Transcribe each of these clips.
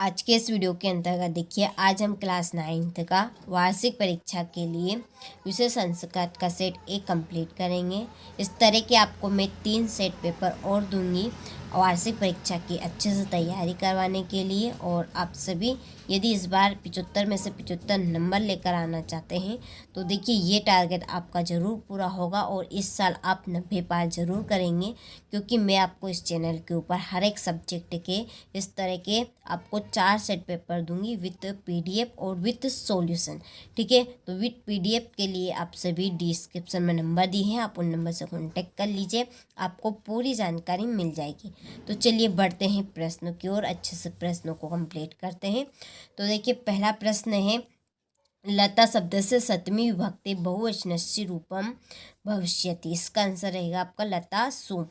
आज के इस वीडियो के अंतर्गत देखिए, आज हम क्लास 9th का वार्षिक परीक्षा के लिए विषय संस्कृत का सेट 1 कंप्लीट करेंगे। इस तरह के आपको मैं 3 सेट पेपर और दूंगी वार्षिक परीक्षा की अच्छे से तैयारी करवाने के लिए। और आप सभी यदि इस बार 75 में से 75 नंबर लेकर आना चाहते हैं तो देखिए ये टारगेट आपका ज़रूर पूरा होगा और इस साल आप 90 पार ज़रूर करेंगे, क्योंकि मैं आपको इस चैनल के ऊपर हर एक सब्जेक्ट के इस तरह के आपको 4 सेट पेपर दूंगी विथ पीडीएफ और विथ सॉल्यूशन। ठीक है, तो विथ पीडीएफ के लिए आप सभी डिस्क्रिप्शन में नंबर दिए हैं, आप उन नंबर से कॉन्टेक्ट कर लीजिए, आपको पूरी जानकारी मिल जाएगी। तो चलिए बढ़ते हैं प्रश्नों की ओर, अच्छे से प्रश्नों को कंप्लीट करते हैं। तो देखिए पहला प्रश्न है, लता शब्द से सप्तमी विभक्ति बहुवचनस्य रूपम भविष्यति। इसका आंसर रहेगा आपका लता सु।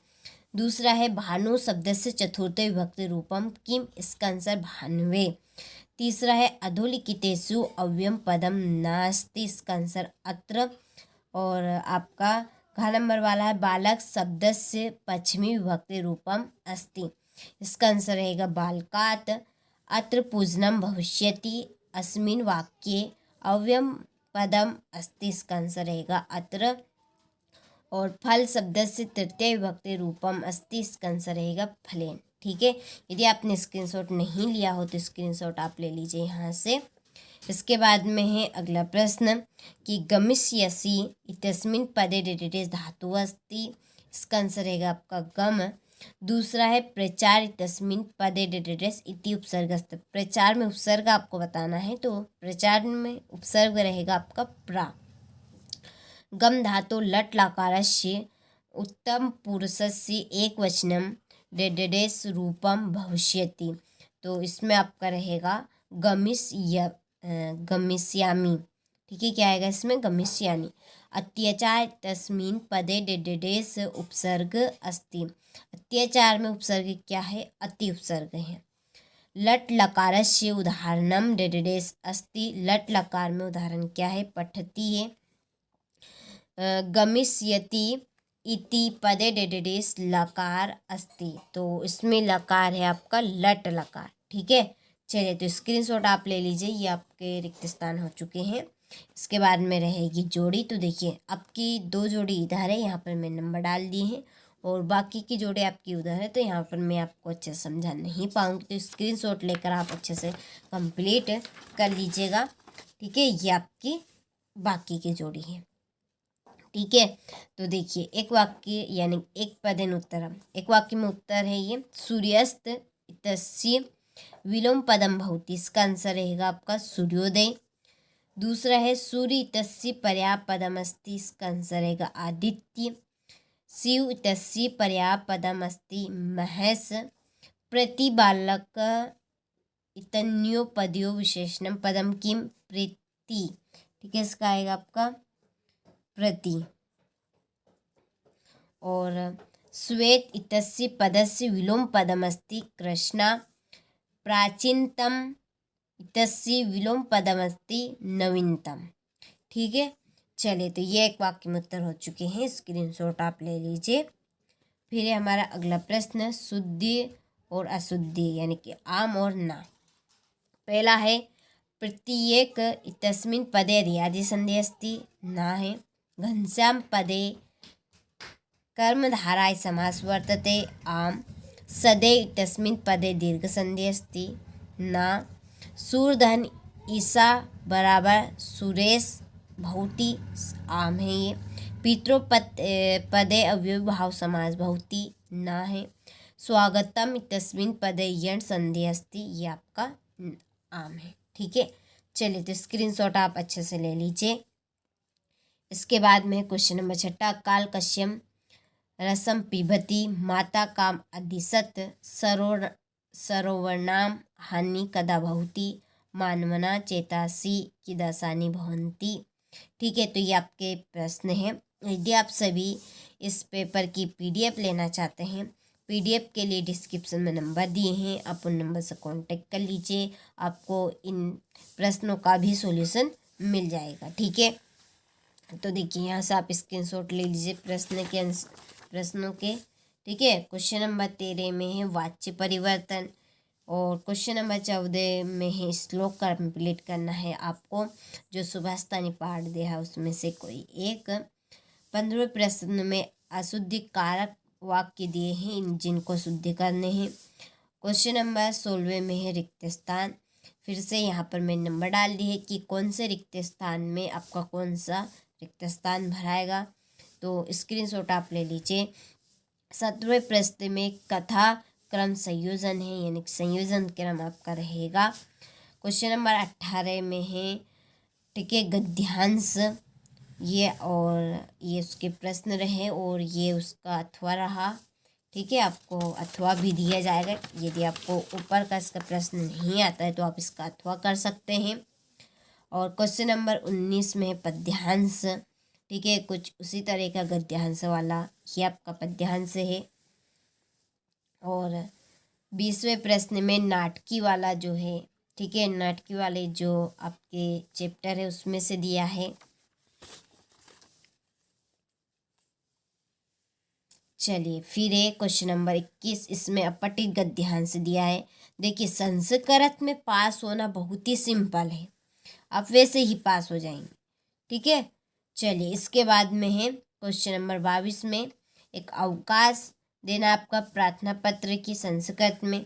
दूसरा है, भानु शब्द से चतुर्थ विभक्ति रूपम किम। इसका आंसर भान्वे। तीसरा है, अधोलिखितेषु अव्ययम पदम नास्ति। इसका आंसर अत्र। और आपका घ नंबर वाला है, बालक शब्द से पश्चिमी विभक्ति रूपम अस्ति। इसका आंसर रहेगा बालकात। अत्र पूजनम भविष्यति। अस्मिन् वाक्ये अव्ययम पदम अस्ति। इसका आंसर रहेगा अत्र। और फल शब्द से तृतीय विभक्ति रूपम अस्ति। इसका आंसर रहेगा फलेन। ठीक है, यदि आपने स्क्रीनशॉट नहीं लिया हो तो स्क्रीनशॉट आप ले लीजिए यहाँ से। इसके बाद में है अगला प्रश्न कि गमिष्यसि इत्यस्मिन् पदे डेडेडेस धातु अस्ति। इसका आंसर रहेगा आपका गम। दूसरा है, प्रचार इत्यस्मिन् पदे डेडेडेस इति उपसर्गस्त। प्रचार में उपसर्ग आपको बताना है, तो प्रचार में उपसर्ग रहेगा आपका प्रा। गम धातु लट लकारस्य उत्तम पुरुषस्य एक वचनम डेडेडेस रूपम भविष्यति। तो इसमें आपका रहेगा गमिष्यामि। ठीक है, क्या आएगा इसमें? गमिष्यामि। अत्याचार तस्मिन् पदे डेडेडेस उपसर्ग अस्ति। अत्याचार में उपसर्ग क्या है? अति उपसर्ग है। लट लकारस्य उदाहरणम डेडेडेस अस्ति। लट लकार में उदाहरण क्या है? पठति है। गमिष्यति इति पदे डेडेडेस लकार अस्ति। तो इसमें लकार है आपका लट लकार। ठीक है, चलिए तो स्क्रीनशॉट आप ले लीजिए, ये आपके रिक्त स्थान हो चुके हैं। इसके बाद में रहेगी जोड़ी। तो देखिए आपकी 2 जोड़ी इधर है, यहाँ पर मैं नंबर डाल दिए हैं, और बाकी की जोड़ी आपकी उधर है, तो यहाँ पर मैं आपको अच्छे से समझा नहीं पाऊँगी, तो स्क्रीनशॉट लेकर आप अच्छे से कंप्लीट कर लीजिएगा। ठीक है, ये आपकी बाकी की जोड़ी है। ठीक है, तो देखिए एक वाक्य यानी एक पदेन उत्तरम, एक वाक्य में उत्तर है ये, सूर्यास्त तस्य विलोम पदम भवति। इसका आंसर रहेगा आपका सूर्योदय। दूसरा है, सूर्य तस्य पर्याय पदम अस्ति। इसका आंसर रहेगा आदित्य। शिव तस्य पर्याय पदम अस्ति महेश। प्रतिबालक इतन्यो पदयो विशेषणम पदम किम प्रीति। ठीक है, इसका आएगा आपका प्रति। और श्वेत इत्यस्य पदस्य विलोम पदमस्ति कृष्णा। प्राचीनतम इत्यस्य विलोम पदमस्ति नवीनतम। ठीक है, चलिए तो ये एक वाक्य में उत्तर हो चुके हैं, स्क्रीनशॉट आप ले लीजिए। फिर है हमारा अगला प्रश्न, शुद्ध और अशुद्ध यानी कि आम और ना। पहला है, प्रत्येक इत्यस्मिन् पदे रियादि संधि अस्ति। ना है। घनश्याम पदे कर्मधाराय समास वर्तते। आम। सदे इत्यस्मिन् पदे दीर्घ संधि अस्ति। ना। सूर्धन ईसा बराबर सुरेश भवति। आम है ये। पितृपद पदे अव्ययभाव समास भवति। ना है। स्वागतम इत्यस्मिन् पदे यण संधि अस्ति। ये आपका आम है। ठीक है, चलिए तो स्क्रीनशॉट आप अच्छे से ले लीजिए। इसके बाद में क्वेश्चन नंबर 6, काल कश्यम रसम पिबती माता काम अधिसत सरोवर्णाम हानि कदा भवति मानवना चेतासी की दशानी भवंती। ठीक है, तो ये आपके प्रश्न हैं। यदि आप सभी इस पेपर की पीडीएफ लेना चाहते हैं, पीडीएफ के लिए डिस्क्रिप्शन में नंबर दिए हैं, आप उन नंबर से कांटेक्ट कर लीजिए, आपको इन प्रश्नों का भी सॉल्यूशन मिल जाएगा। ठीक है, तो देखिए यहाँ से आप स्क्रीनशॉट ले लीजिए प्रश्नों के। ठीक है, क्वेश्चन नंबर 13 में है वाच्य परिवर्तन, और क्वेश्चन नंबर 14 में है श्लोक कंप्लीट करना है आपको, जो सुभाषितानी पाठ दिया है उसमें से कोई एक। 15वें प्रश्न में अशुद्धि कारक वाक्य दिए हैं जिनको शुद्धि करने हैं। क्वेश्चन नंबर 16 में है रिक्त स्थान। फिर से यहाँ पर मैं नंबर डाल दी है कि कौन से रिक्त स्थान में आपका कौन सा रिक्त स्थान भराएगा, तो स्क्रीनशॉट आप ले लीजिए। 17वें प्रश्न में कथा क्रम संयोजन है, यानी कि संयोजन क्रम आपका रहेगा। क्वेश्चन नंबर 18 में है ठीक है गद्यांश, ये और ये उसके प्रश्न रहे और ये उसका अथवा रहा। ठीक है, आपको अथवा भी दिया जाएगा, यदि आपको ऊपर का इसका प्रश्न नहीं आता है तो आप इसका अथवा कर सकते हैं। और क्वेश्चन नंबर 19 में है पद्यांश। ठीक है, कुछ उसी तरह का गद्यांश वाला ये आपका पद्यांश है। और 20वें प्रश्न में नाटकी वाला जो है, ठीक है, नाटकी वाले जो आपके चैप्टर है उसमें से दिया है। चलिए फिर है क्वेश्चन नंबर 21, इसमें अपठित गद्यांश दिया है। देखिए संस्कृत में पास होना बहुत ही सिंपल है, आप वैसे ही पास हो जाएंगे। ठीक है, चलिए इसके बाद में है क्वेश्चन नंबर 22 में एक अवकाश देना आपका प्रार्थना पत्र की संस्कृत में।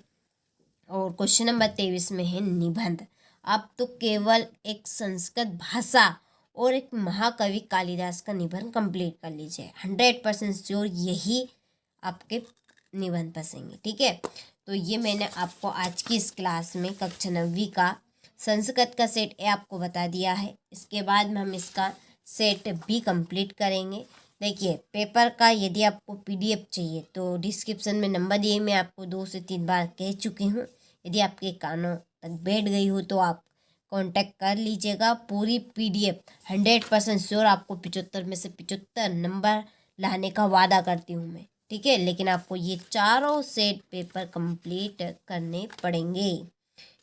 और क्वेश्चन नंबर 23 में है निबंध। आप तो केवल एक संस्कृत भाषा और एक महाकवि कालिदास का निबंध कंप्लीट कर लीजिए, 100% श्योर यही आपके निबंध फंसेंगे। ठीक है, तो ये मैंने आपको आज की इस क्लास में कक्षा 9वीं का संस्कृत का सेट ए आपको बता दिया है। इसके बाद में हम इसका सेट बी कंप्लीट करेंगे। देखिए पेपर का यदि आपको PDF चाहिए तो डिस्क्रिप्शन में नंबर दिए, मैं आपको 2 से 3 बार कह चुकी हूँ। यदि आपके कानों तक बैठ गई हो तो आप कांटेक्ट कर लीजिएगा। पूरी PDF 100% श्योर आपको 75 में से 75 नंबर लाने का वादा करती हूँ मैं। ठीक है, लेकिन आपको ये चारों सेट पेपर कंप्लीट करने पड़ेंगे।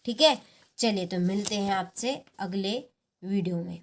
ठीक है, चलिए तो मिलते हैं आपसे अगले वीडियो में।